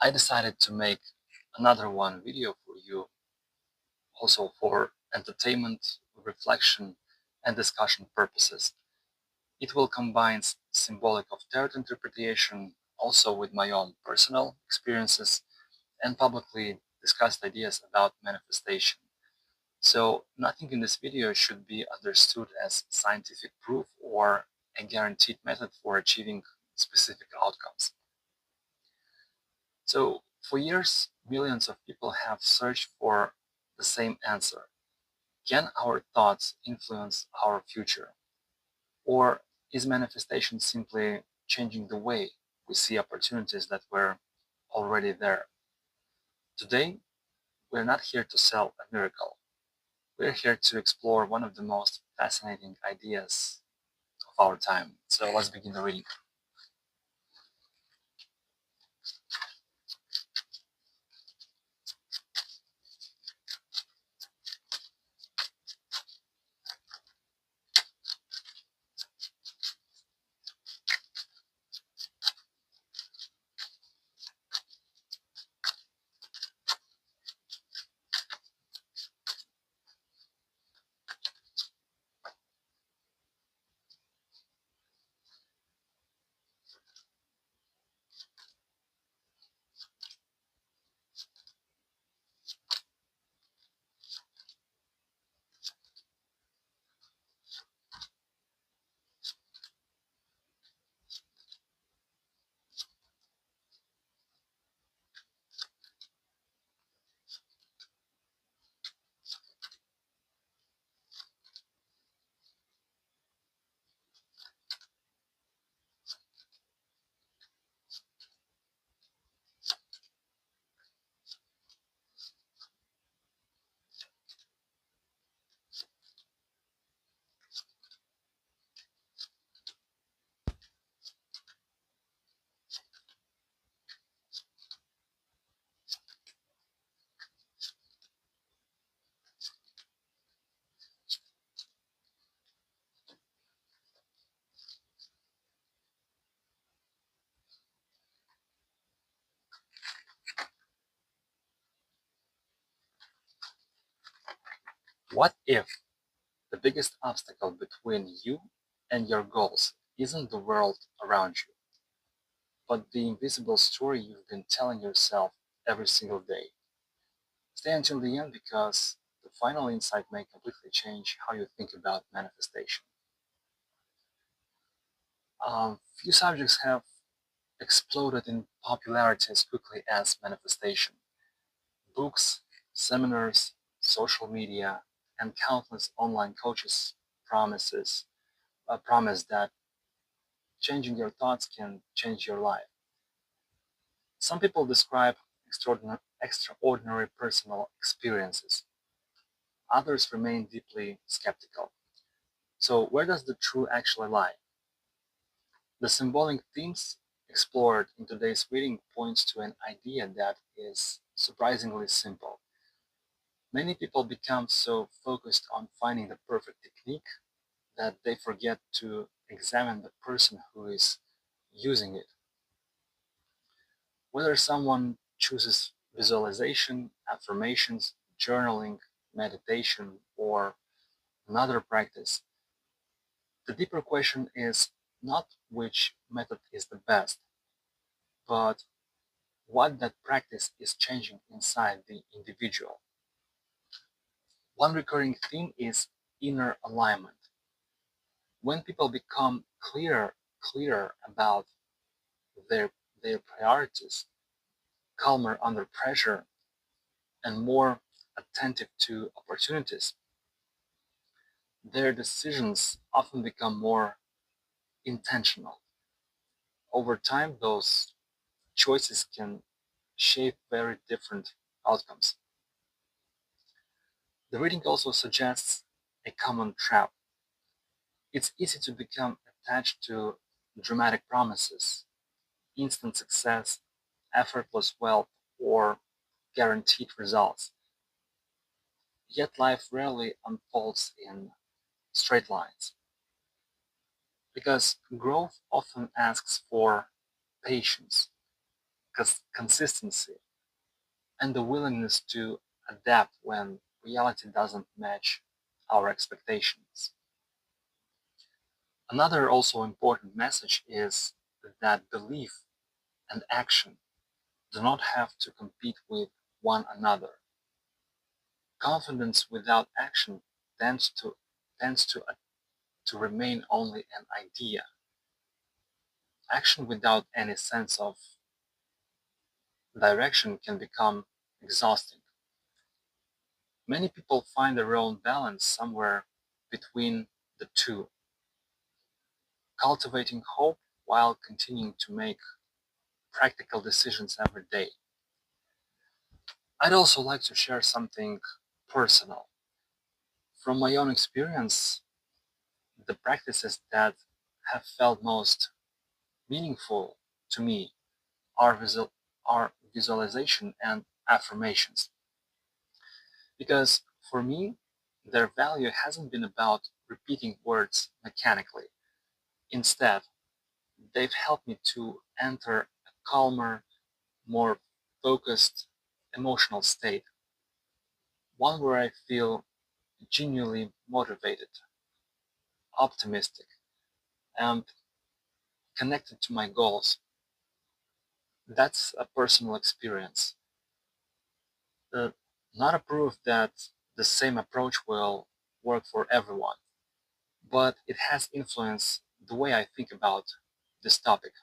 I decided to make another one video for you, also for entertainment, reflection, and discussion purposes. It will combine symbolic of tarot interpretation also with my own personal experiences and publicly discussed ideas about manifestation. So nothing in this video should be understood as scientific proof or a guaranteed method for achieving specific outcomes. So for years, millions of people have searched for the same answer. Can our thoughts influence our future? Or is manifestation simply changing the way we see opportunities that were already there? Today, we're not here to sell a miracle. We're here to explore one of the most fascinating ideas of our time. So let's begin the reading. What if the biggest obstacle between you and your goals isn't the world around you, but the invisible story you've been telling yourself every single day? Stay until the end because the final insight may completely change how you think about manifestation. Few subjects have exploded in popularity as quickly as manifestation. Books, seminars, social media, and countless online coaches promise that changing your thoughts can change your life. Some people describe extraordinary personal experiences. Others remain deeply skeptical. So where does the truth actually lie? The symbolic themes explored in today's reading points to an idea that is surprisingly simple. Many people become so focused on finding the perfect technique that they forget to examine the person who is using it. Whether someone chooses visualization, affirmations, journaling, meditation, or another practice, the deeper question is not which method is the best, but what that practice is changing inside the individual. One recurring theme is inner alignment. When people become clearer about their, their priorities, calmer under pressure, and more attentive to opportunities, their decisions often become more intentional. Over time, those choices can shape very different outcomes. The reading also suggests a common trap. It's easy to become attached to dramatic promises, instant success, effortless wealth, or guaranteed results. Yet life rarely unfolds in straight lines because growth often asks for patience, consistency, and the willingness to adapt when reality doesn't match our expectations. Another also important message is that belief and action do not have to compete with one another. Confidence without action tends to tends to remain only an idea. Action without any sense of direction can become exhausting. Many people find their own balance somewhere between the two, cultivating hope while continuing to make practical decisions every day. I'd also like to share something personal. From my own experience, the practices that have felt most meaningful to me are, are visualization and affirmations. Because for me, their value hasn't been about repeating words mechanically. Instead, they've helped me to enter a calmer, more focused emotional state, one where I feel genuinely motivated, optimistic, and connected to my goals. That's a personal experience. Uh, Not a proof that the same approach will work for everyone, but it has influenced the way I think about this topic.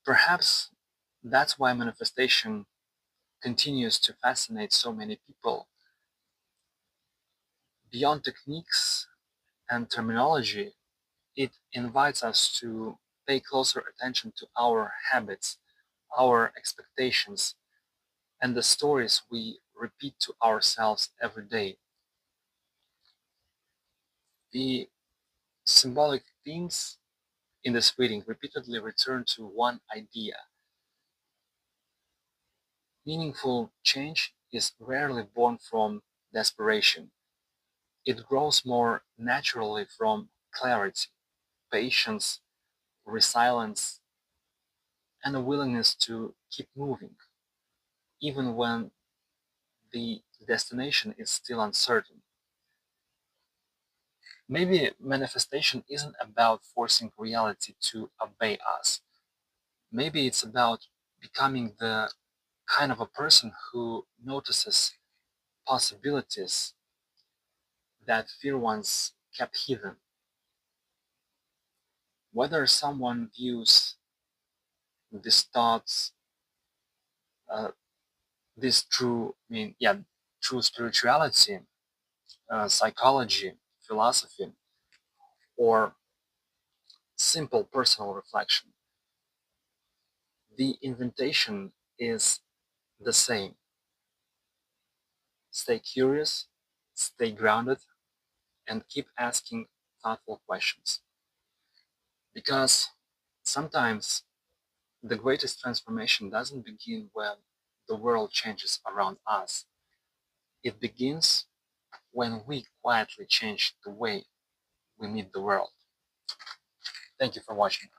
Perhaps that's why manifestation continues to fascinate so many people. Beyond techniques and terminology, it invites us to pay closer attention to our habits, our expectations, and the stories we repeat to ourselves every day. The symbolic themes in this reading repeatedly return to one idea: meaningful change is rarely born from desperation. It grows more naturally from clarity, patience, resilience, and a willingness to keep moving, even when the destination is still uncertain. Maybe manifestation isn't about forcing reality to obey us. Maybe it's about becoming the kind of a person who notices possibilities that fear once kept hidden. Whether someone views these thoughts, uh, this true, true spirituality, psychology, philosophy, or simple personal reflection, the invitation is the same: stay curious, stay grounded, and keep asking thoughtful questions. Because sometimes the greatest transformation doesn't begin when the world changes around us. It begins when we quietly change the way we meet the world. Thank you for watching.